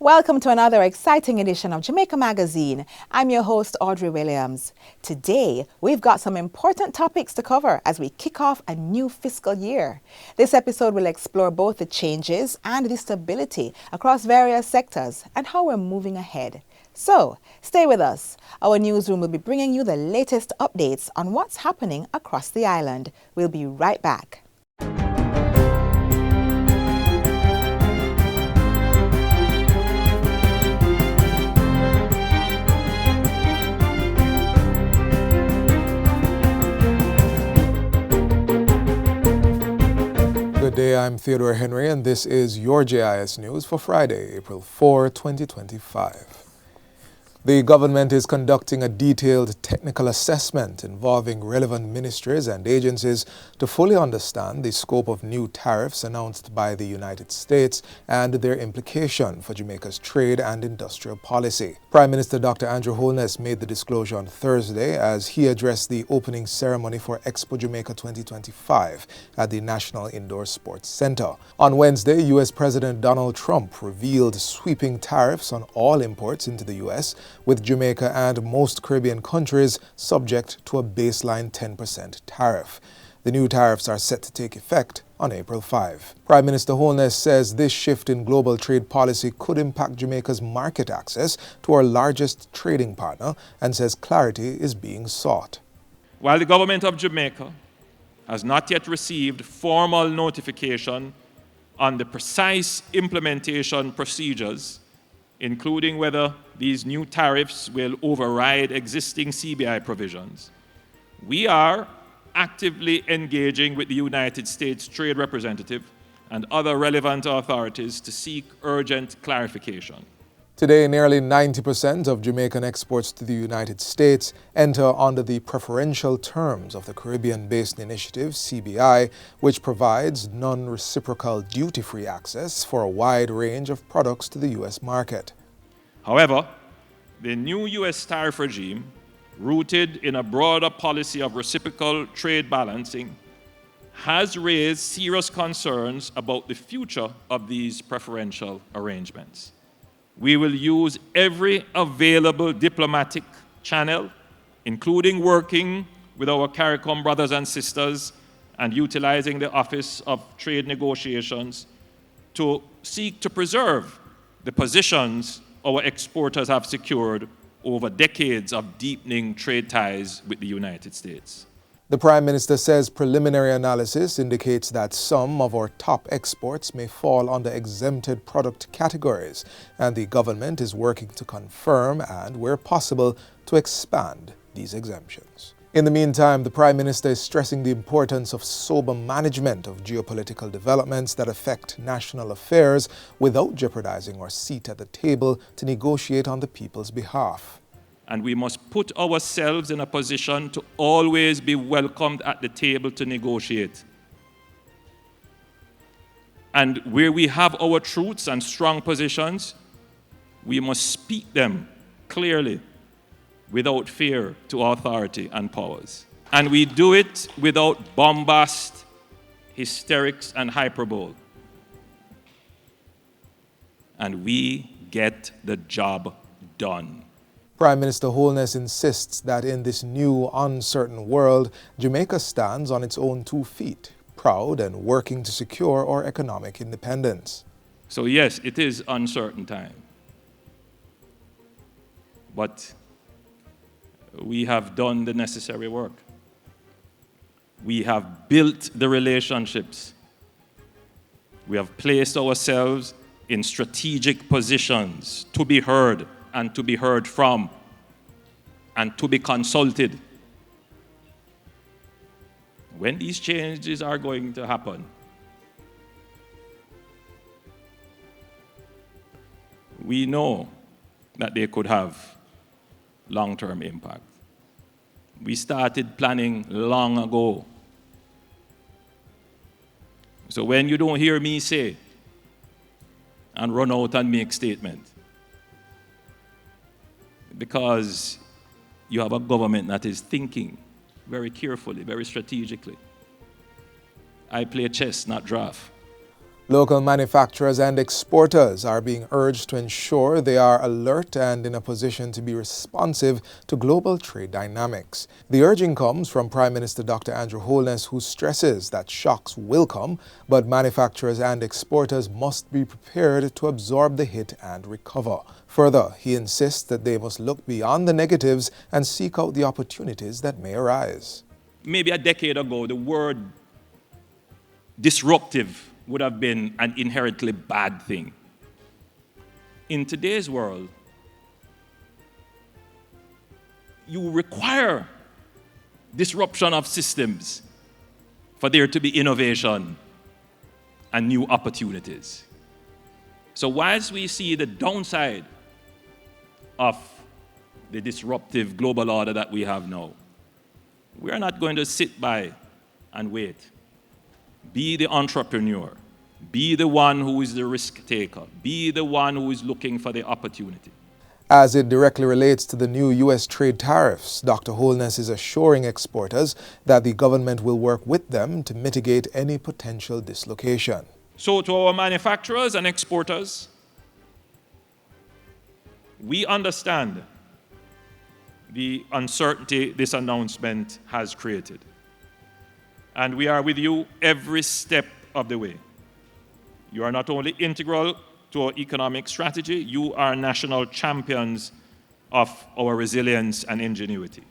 Welcome to another exciting edition of Jamaica Magazine. I'm your host, Audrey Williams. Today, we've got some important topics to cover as we kick off a new fiscal year. This episode will explore both the changes and the stability across various sectors and how we're moving ahead. So, stay with us. Our newsroom will be bringing you the latest updates on what's happening across the island. We'll be right back. Good day, I'm Theodore Henry, and this is your JIS News for Friday, April 4, 2025. The government is conducting a detailed technical assessment involving relevant ministries and agencies to fully understand the scope of new tariffs announced by the United States and their implication for Jamaica's trade and industrial policy. Prime Minister Dr. Andrew Holness made the disclosure on Thursday as he addressed the opening ceremony for Expo Jamaica 2025 at the National Indoor Sports Center. On Wednesday, U.S. President Donald Trump revealed sweeping tariffs on all imports into the U.S., with Jamaica and most Caribbean countries subject to a baseline 10% tariff. The new tariffs are set to take effect on April 5. Prime Minister Holness says this shift in global trade policy could impact Jamaica's market access to our largest trading partner and says clarity is being sought. While the government of Jamaica has not yet received formal notification on the precise implementation procedures, including whether these new tariffs will override existing CBI provisions, we are actively engaging with the United States Trade Representative and other relevant authorities to seek urgent clarification. Today, nearly 90% of Jamaican exports to the United States enter under the preferential terms of the Caribbean Basin Initiative, CBI, which provides non-reciprocal duty-free access for a wide range of products to the U.S. market. However, the new U.S. tariff regime, rooted in a broader policy of reciprocal trade balancing, has raised serious concerns about the future of these preferential arrangements. We will use every available diplomatic channel, including working with our CARICOM brothers and sisters and utilizing the Office of Trade Negotiations to seek to preserve the positions our exporters have secured over decades of deepening trade ties with the United States. The Prime Minister says preliminary analysis indicates that some of our top exports may fall under exempted product categories, and the government is working to confirm and, where possible, to expand these exemptions. In the meantime, the Prime Minister is stressing the importance of sober management of geopolitical developments that affect national affairs without jeopardizing our seat at the table to negotiate on the people's behalf. And we must put ourselves in a position to always be welcomed at the table to negotiate. And where we have our truths and strong positions, we must speak them clearly, without fear to authority and powers. And we do it without bombast, hysterics, and hyperbole. And we get the job done. Prime Minister Holness insists that in this new, uncertain world, Jamaica stands on its own 2 feet, proud and working to secure our economic independence. So yes, it is uncertain time. But we have done the necessary work. We have built the relationships. We have placed ourselves in strategic positions to be heard and to be heard from and to be consulted. When these changes are going to happen, we know that they could have long-term impact. We started planning long ago. So when you don't hear me say and run out and make statement, because you have a government that is thinking very carefully, very strategically. I play chess, not draft. Local manufacturers and exporters are being urged to ensure they are alert and in a position to be responsive to global trade dynamics. The urging comes from Prime Minister Dr. Andrew Holness, who stresses that shocks will come, but manufacturers and exporters must be prepared to absorb the hit and recover. Further, he insists that they must look beyond the negatives and seek out the opportunities that may arise. Maybe a decade ago, the word disruptive would have been an inherently bad thing. In today's world, you require disruption of systems for there to be innovation and new opportunities. So whilst we see the downside of the disruptive global order that we have now, we are not going to sit by and wait. Be the entrepreneur. Be the one who is the risk taker. Be the one who is looking for the opportunity. As it directly relates to the new U.S. trade tariffs, Dr. Holness is assuring exporters that the government will work with them to mitigate any potential dislocation. So to our manufacturers and exporters, we understand the uncertainty this announcement has created. And we are with you every step of the way. You are not only integral to our economic strategy, you are national champions of our resilience and ingenuity.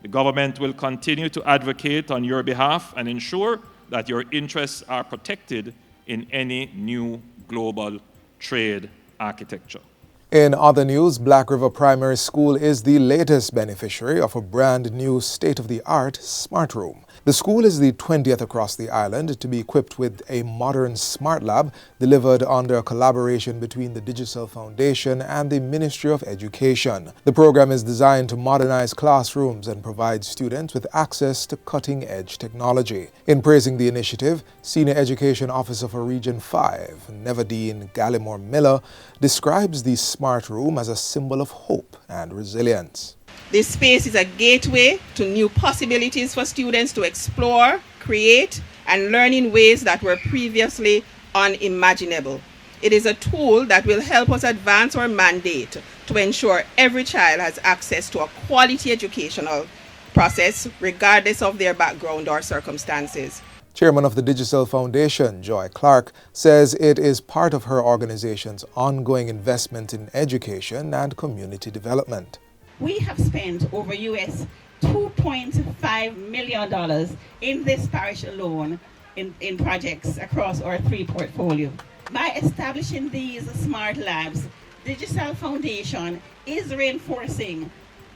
The government will continue to advocate on your behalf and ensure that your interests are protected in any new global trade architecture. In other news, Black River Primary School is the latest beneficiary of a brand new state-of-the-art smart room. The school is the 20th across the island to be equipped with a modern smart lab delivered under a collaboration between the Digital Foundation and the Ministry of Education. The program is designed to modernize classrooms and provide students with access to cutting-edge technology. In praising the initiative, Senior Education Officer for Region 5, Nevadine Gallimore Miller, describes the smart room as a symbol of hope and resilience. This space is a gateway to new possibilities for students to explore, create, and learn in ways that were previously unimaginable. It is a tool that will help us advance our mandate to ensure every child has access to a quality educational process, regardless of their background or circumstances. Chairman of the Digital Foundation, Joy Clark, says it is part of her organization's ongoing investment in education and community development. We have spent over US $2.5 million in this parish alone in projects across our 3 portfolio. By establishing these smart labs, Digital Foundation is reinforcing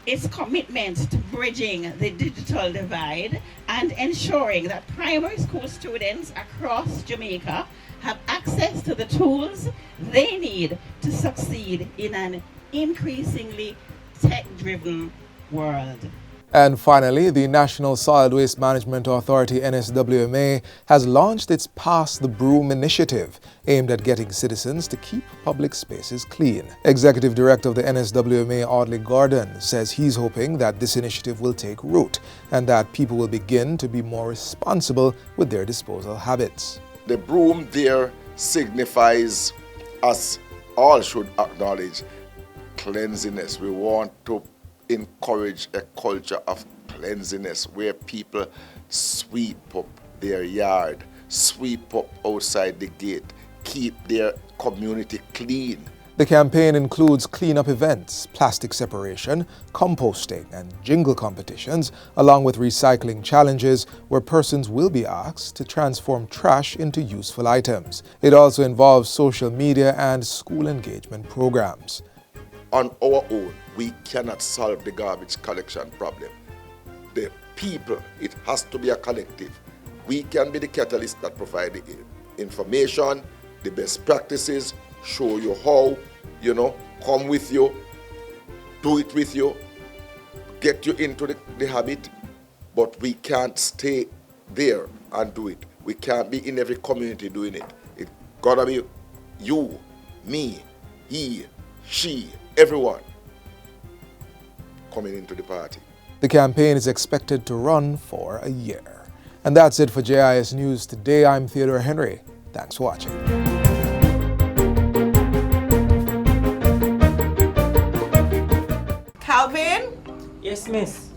its commitment to bridging the digital divide and ensuring that primary school students across Jamaica have access to the tools they need to succeed in an increasingly tech-driven world. And finally, the National Solid Waste Management Authority, NSWMA, has launched its Pass the Broom initiative, aimed at getting citizens to keep public spaces clean. Executive Director of the NSWMA, Audley Gordon, says he's hoping that this initiative will take root and that people will begin to be more responsible with their disposal habits. The broom there signifies us all should acknowledge cleanliness. We want to encourage a culture of cleanliness where people sweep up their yard, sweep up outside the gate, keep their community clean. The campaign includes cleanup events, plastic separation, composting, and jingle competitions, along with recycling challenges where persons will be asked to transform trash into useful items. It also involves social media and school engagement programs. On our own, we cannot solve the garbage collection problem. The people, it has to be a collective. We can be the catalyst that provide the information, the best practices, show you how, come with you, do it with you, get you into the habit, but we can't stay there and do it. We can't be in every community doing it. It gotta be you, me, he, she, everyone coming into the party. The campaign is expected to run for a year. And that's it for JIS News today. I'm Theodore Henry. Thanks for watching. Calvin, Yes, miss.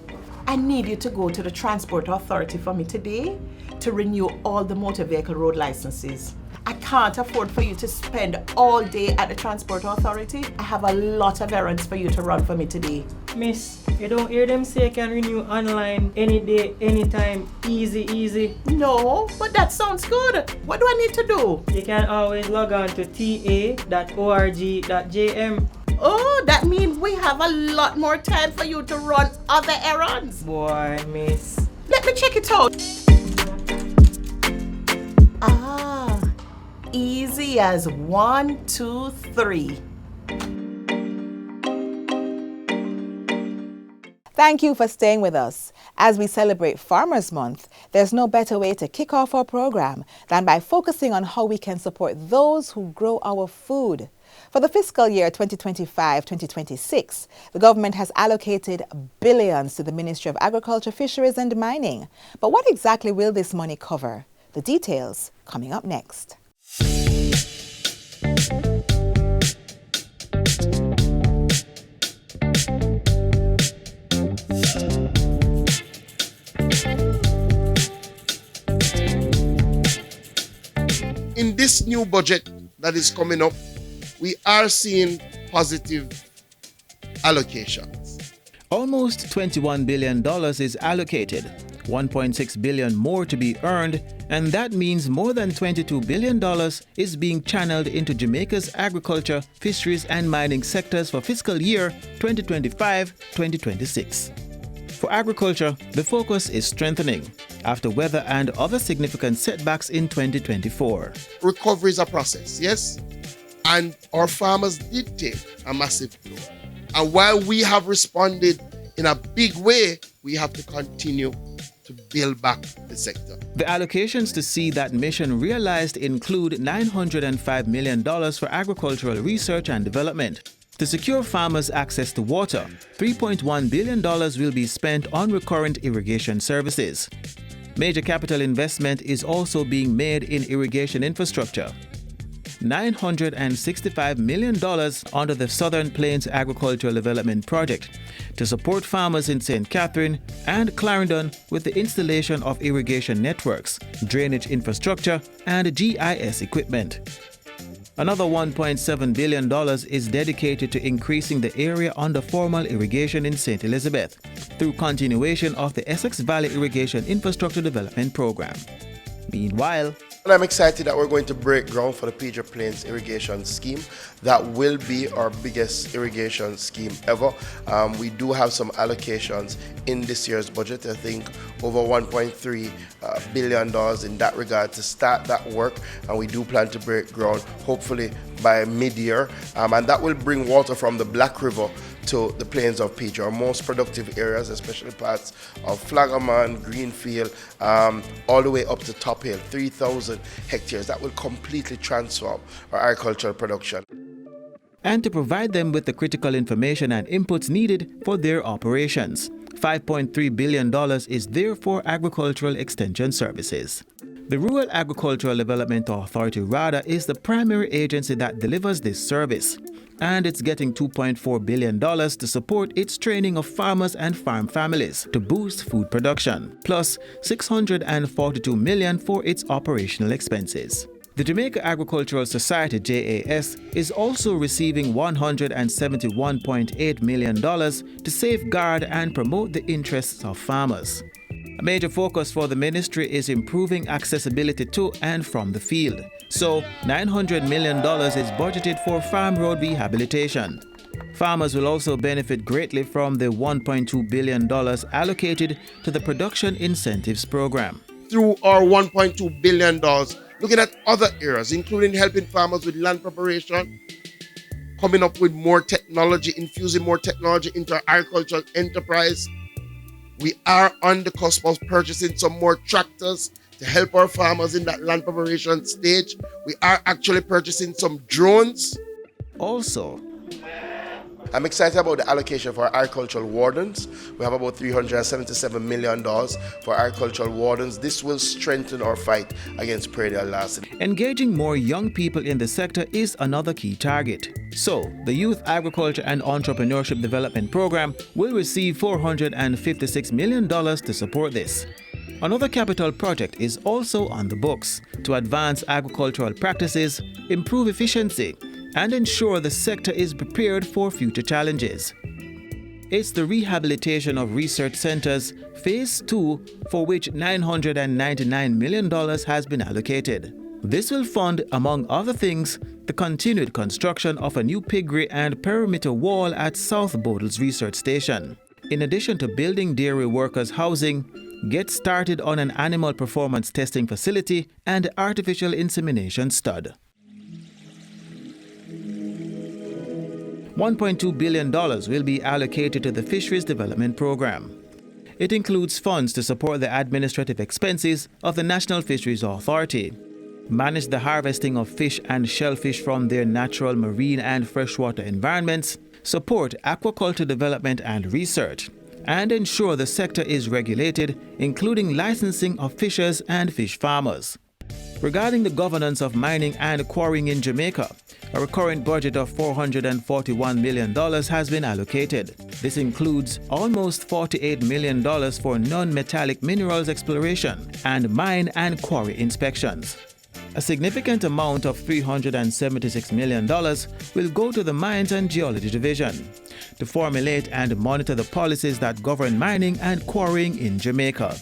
I need you to go to the Transport Authority for me today to renew all the motor vehicle road licenses. I can't afford for you to spend all day at the Transport Authority. I have a lot of errands for you to run for me today. Miss, you don't hear them say you can renew online any day, anytime, easy. No, but that sounds good. What do I need to do? You can always log on to ta.org.jm. Oh, that means we have a lot more time for you to run other errands. Boy, miss. Let me check it out. Ah, easy as 1, 2, 3. Thank you for staying with us. As we celebrate Farmers Month, there's no better way to kick off our program than by focusing on how we can support those who grow our food. For the fiscal year 2025-2026, the government has allocated billions to the Ministry of Agriculture, Fisheries and Mining. But what exactly will this money cover? The details coming up next. In this new budget that is coming up, we are seeing positive allocations. Almost $21 billion is allocated, $1.6 billion more to be earned, and that means more than $22 billion is being channeled into Jamaica's agriculture, fisheries and mining sectors for fiscal year 2025-2026. For agriculture, the focus is strengthening after weather and other significant setbacks in 2024. Recovery is a process, yes? And our farmers did take a massive blow. And while we have responded in a big way, we have to continue to build back the sector. The allocations to see that mission realized include $905 million for agricultural research and development. To secure farmers access to water, $3.1 billion will be spent on recurrent irrigation services. Major capital investment is also being made in irrigation infrastructure. $965 million under the Southern Plains Agricultural Development Project to support farmers in St. Catherine and Clarendon with the installation of irrigation networks, drainage infrastructure, and GIS equipment. Another $1.7 billion is dedicated to increasing the area under formal irrigation in St. Elizabeth through continuation of the Essex Valley Irrigation Infrastructure Development Program. Meanwhile, And I'm excited that we're going to break ground for the Pedro Plains irrigation scheme. That will be our biggest irrigation scheme ever. We do have some allocations in this year's budget. I think over $1.3 billion in that regard to start that work. And we do plan to break ground hopefully by mid-year. And that will bring water from the Black River to the plains of Pedro, our most productive areas, especially parts of Flagaman, Greenfield, all the way up to Top Hill, 3,000 hectares. That will completely transform our agricultural production. And to provide them with the critical information and inputs needed for their operations. $5.3 billion is there for agricultural extension services. The Rural Agricultural Development Authority, RADA, is the primary agency that delivers this service. And it's getting $2.4 billion to support its training of farmers and farm families to boost food production, plus $642 million for its operational expenses. The Jamaica Agricultural Society, JAS, is also receiving $171.8 million to safeguard and promote the interests of farmers. A major focus for the ministry is improving accessibility to and from the field. So, $900 million is budgeted for farm road rehabilitation. Farmers will also benefit greatly from the $1.2 billion allocated to the Production Incentives Program. Through our $1.2 billion, looking at other areas, including helping farmers with land preparation, coming up with more technology, infusing more technology into our agricultural enterprise. We are on the cusp of purchasing some more tractors to help our farmers in that land preparation stage. We are actually purchasing some drones. Also, I'm excited about the allocation for agricultural wardens. We have about $377 million for agricultural wardens. This will strengthen our fight against perennial loss. Engaging more young people in the sector is another key target. So, the Youth Agriculture and Entrepreneurship Development Program will receive $456 million to support this. Another capital project is also on the books to advance agricultural practices, improve efficiency, and ensure the sector is prepared for future challenges. It's the rehabilitation of research centers, Phase 2, for which $999 million has been allocated. This will fund, among other things, the continued construction of a new piggery and perimeter wall at South Bodles Research Station. In addition to building dairy workers' housing, get started on an animal performance testing facility and artificial insemination stud. $1.2 billion will be allocated to the Fisheries Development Program. It includes funds to support the administrative expenses of the National Fisheries Authority, manage the harvesting of fish and shellfish from their natural marine and freshwater environments, support aquaculture development and research, and ensure the sector is regulated, including licensing of fishers and fish farmers. Regarding the governance of mining and quarrying in Jamaica, a recurrent budget of $441 million has been allocated. This includes almost $48 million for non-metallic minerals exploration and mine and quarry inspections. A significant amount of $376 million will go to the Mines and Geology Division to formulate and monitor the policies that govern mining and quarrying in Jamaica.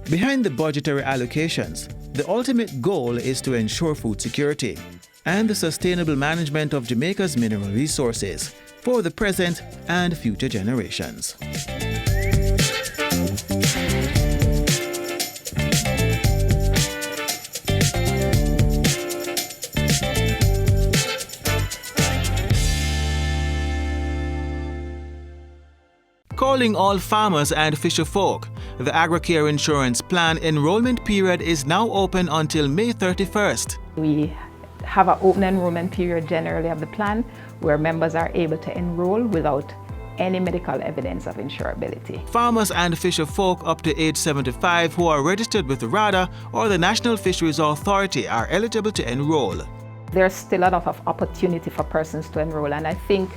Behind the budgetary allocations, the ultimate goal is to ensure food security and the sustainable management of Jamaica's mineral resources for the present and future generations. Calling all farmers and fisherfolk, the Agricare insurance plan enrollment period is now open until May 31st. We have an open enrollment period generally of the plan where members are able to enroll without any medical evidence of insurability. Farmers and fisherfolk up to age 75 who are registered with RADA or the National Fisheries Authority are eligible to enroll. There's still a lot of opportunity for persons to enroll, and I think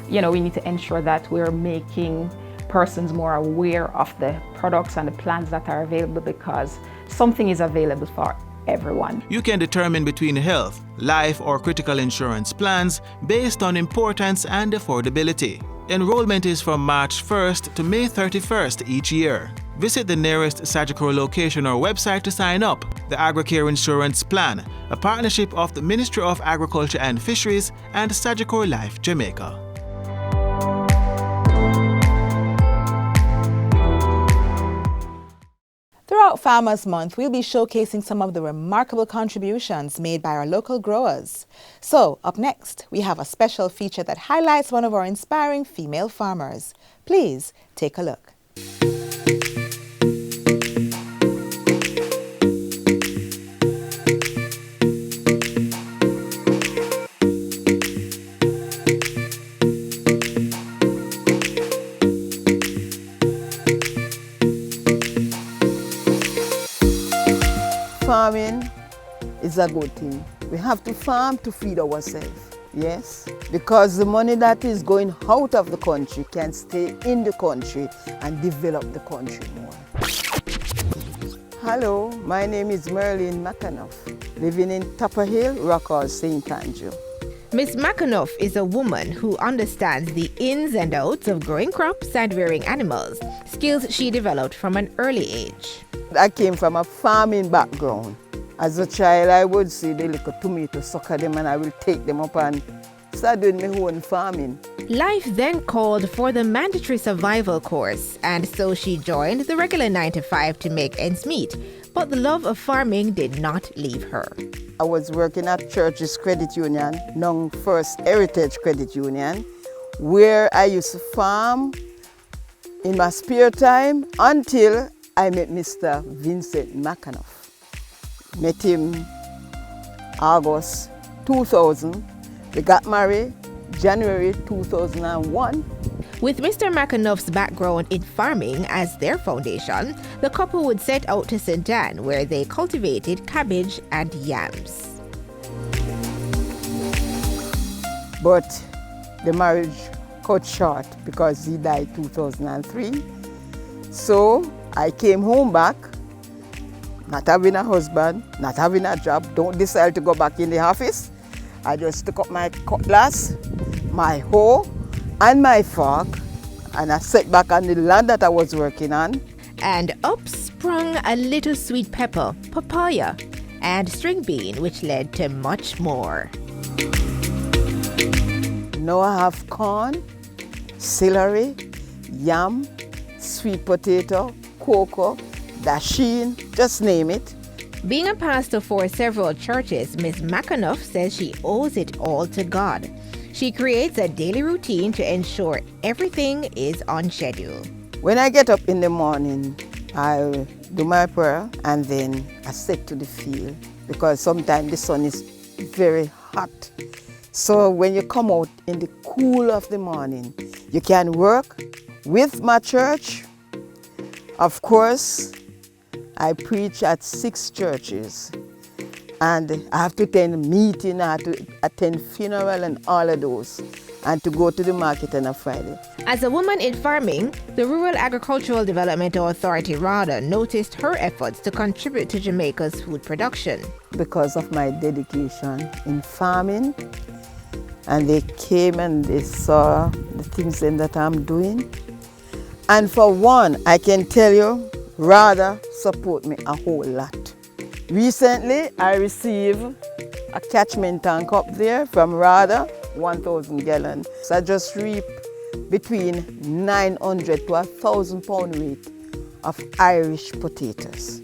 we need to ensure that we're making persons more aware of the products and the plans that are available, because something is available for everyone. You can determine between health, life or critical insurance plans based on importance and affordability. Enrollment is from March 1st to May 31st each year. Visit the nearest Sagicor location or website to sign up. The Agricare Insurance Plan, a partnership of the Ministry of Agriculture and Fisheries and Sagicor Life Jamaica. Throughout Farmers Month, we'll be showcasing some of the remarkable contributions made by our local growers. So, up next, we have a special feature that highlights one of our inspiring female farmers. Please take a look. Farming is a good thing. We have to farm to feed ourselves, yes? Because the money that is going out of the country can stay in the country and develop the country more. Hello, my name is Merlin McAnuff, living in Tupper Hill, Rockall, St. Andrew. Miss McAnuff is a woman who understands the ins and outs of growing crops and rearing animals, skills she developed from an early age. I came from a farming background. As a child, I would see the little tomato, sucker them, and I will take them up and start doing my own farming. Life then called for the mandatory survival course, and so she joined the regular 9-to-5 to make ends meet. But the love of farming did not leave her. I was working at Church's Credit Union, now First Heritage Credit Union, where I used to farm in my spare time until I met Mr. Vincent McAnuff. Met him August 2000. We got married. January 2001. With Mr. McAnuff's background in farming as their foundation, the couple would set out to St. Ann, where they cultivated cabbage and yams. But the marriage cut short because he died 2003. So I came home back, not having a husband, not having a job, don't decide to go back in the office. I just took up my cutlass, my hoe, and my fork, and I set back on the land that I was working on. And up sprung a little sweet pepper, papaya, and string bean, which led to much more. Now I have corn, celery, yam, sweet potato, cocoa, dasheen, just name it. Being a pastor for several churches, Ms. McAnuff says she owes it all to God. She creates a daily routine to ensure everything is on schedule. When I get up in the morning, I do my prayer and then I step to the field because sometimes the sun is very hot. So when you come out in the cool of the morning, you can work with my church. Of course, I preach at 6 churches and I have to attend meeting, I have to attend funeral and all of those, and to go to the market on a Friday. As a woman in farming, the Rural Agricultural Development Authority RADA noticed her efforts to contribute to Jamaica's food production. Because of my dedication in farming, and they came and they saw the things that I'm doing. And for one, I can tell you, RADA support me a whole lot. Recently, I received a catchment tank up there from RADA, 1,000 gallons. So I just reap between 900 to 1,000 pound weight of Irish potatoes.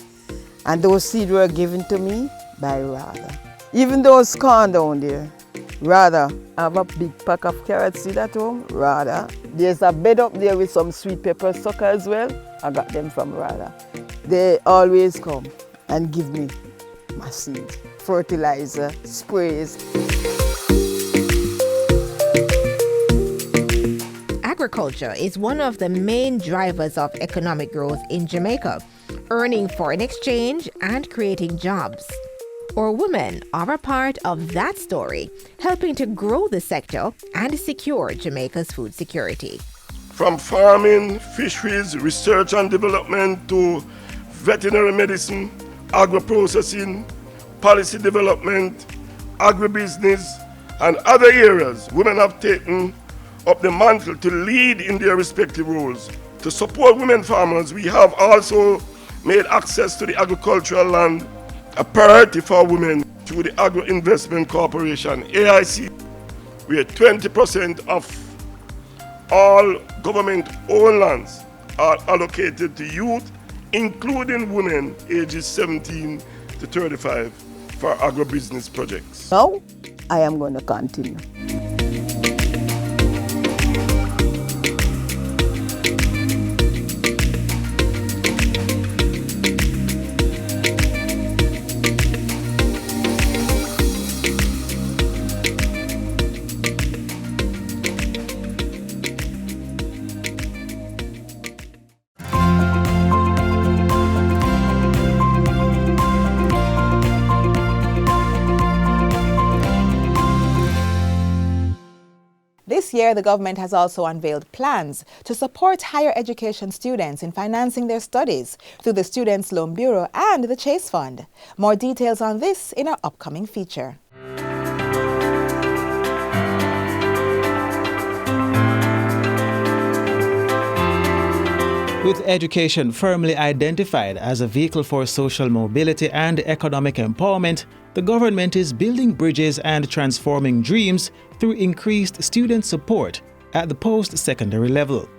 And those seeds were given to me by RADA. Even those corn down there, RADA. I have a big pack of carrot seed at home, RADA. There's a bed up there with some sweet pepper sucker as well. I got them from RADA. They always come and give me my seeds, fertilizer, sprays. Agriculture is one of the main drivers of economic growth in Jamaica, earning foreign exchange and creating jobs. Our women are a part of that story, helping to grow the sector and secure Jamaica's food security. From farming, fisheries, research and development to veterinary medicine, agro-processing, policy development, agribusiness, and other areas, women have taken up the mantle to lead in their respective roles. To support women farmers, we have also made access to the agricultural land a priority for women through the Agro Investment Corporation, AIC, where 20% of all government-owned lands are allocated to youth, including women ages 17 to 35 for agribusiness projects. Now, I am going to continue. This year, the government has also unveiled plans to support higher education students in financing their studies through the Students' Loan Bureau and the Chase Fund. More details on this in our upcoming feature. With education firmly identified as a vehicle for social mobility and economic empowerment, the government is building bridges and transforming dreams through increased student support at the post-secondary level.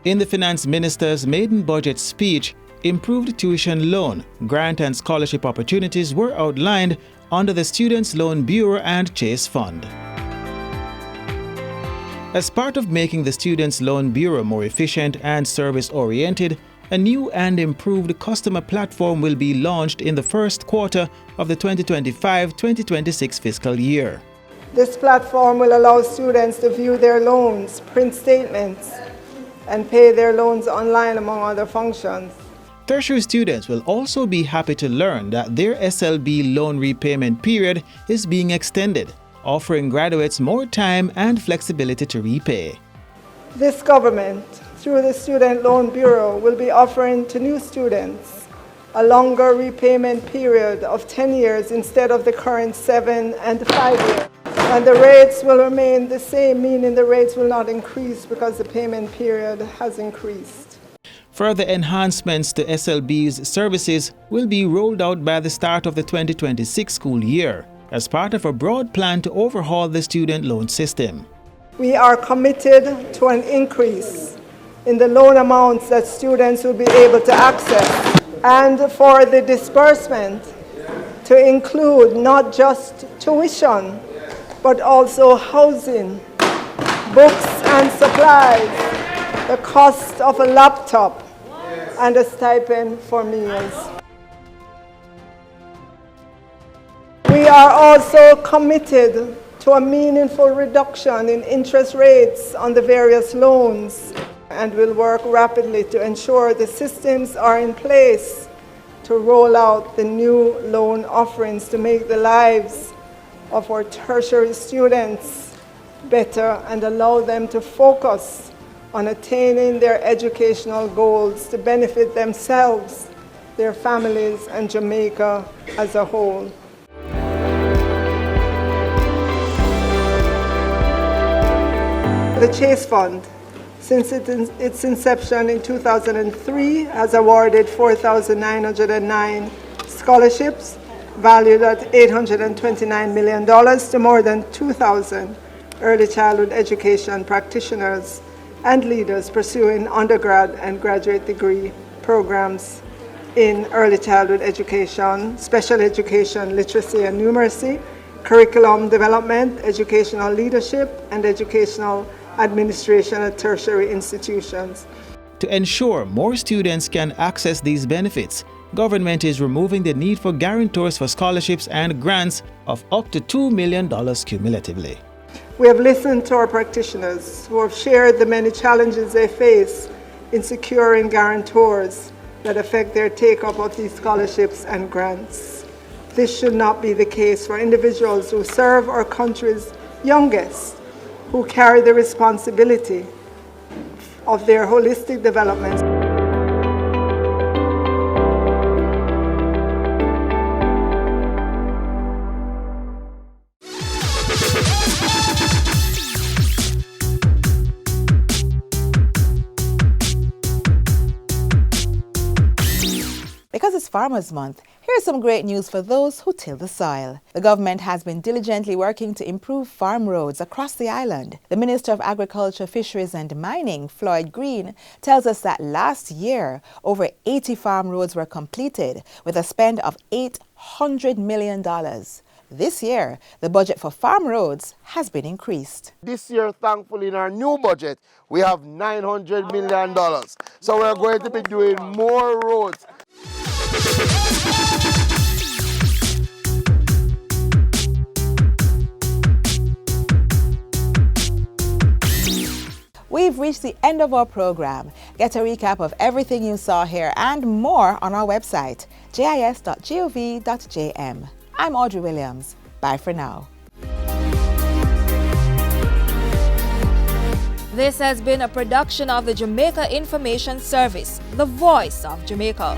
In the Finance Minister's maiden budget speech, improved tuition loan, grant and scholarship opportunities were outlined under the Students' Loan Bureau and Chase Fund. As part of making the Students' Loan Bureau more efficient and service-oriented, a new and improved customer platform will be launched in the first quarter of the 2025-2026 fiscal year. This platform will allow students to view their loans, print statements, and pay their loans online, among other functions. Tertiary students will also be happy to learn that their SLB loan repayment period is being extended, offering graduates more time and flexibility to repay. This government, through the Student Loan Bureau, will be offering to new students a longer repayment period of 10 years instead of the current 7 and 5 years. And the rates will remain the same, meaning the rates will not increase because the payment period has increased. Further enhancements to SLB's services will be rolled out by the start of the 2026 school year as part of a broad plan to overhaul the student loan system. We are committed to an increase in the loan amounts that students will be able to access, and for the disbursement to include not just tuition, but also housing, books and supplies, the cost of a laptop, and a stipend for meals. We are also committed to a meaningful reduction in interest rates on the various loans, and will work rapidly to ensure the systems are in place to roll out the new loan offerings to make the lives of our tertiary students better and allow them to focus on attaining their educational goals to benefit themselves, their families, and Jamaica as a whole. The Chase Fund, since its inception in 2003, has awarded 4,909 scholarships valued at $829 million to more than 2,000 early childhood education practitioners and leaders pursuing undergrad and graduate degree programs in early childhood education, special education, literacy and numeracy, curriculum development, educational leadership, and educational administration at tertiary institutions. To ensure more students can access these benefits, government is removing the need for guarantors for scholarships and grants of up to $2 million cumulatively. We have listened to our practitioners who have shared the many challenges they face in securing guarantors that affect their take-up of these scholarships and grants. This should not be the case for individuals who serve our country's youngest, who carry the responsibility of their holistic development. Because it's Farmers Month, here's some great news for those who till the soil. The government has been diligently working to improve farm roads across the island. The Minister of Agriculture, Fisheries and Mining, Floyd Green, tells us that last year, over 80 farm roads were completed with a spend of $800 million. This year, the budget for farm roads has been increased. This year, thankfully, in our new budget, we have $900 million. So we're going to be doing more roads. We've reached the end of our program. Get a recap of everything you saw here and more on our website, jis.gov.jm. I'm Audrey Williams. Bye for now. This has been a production of the Jamaica Information Service, the voice of Jamaica.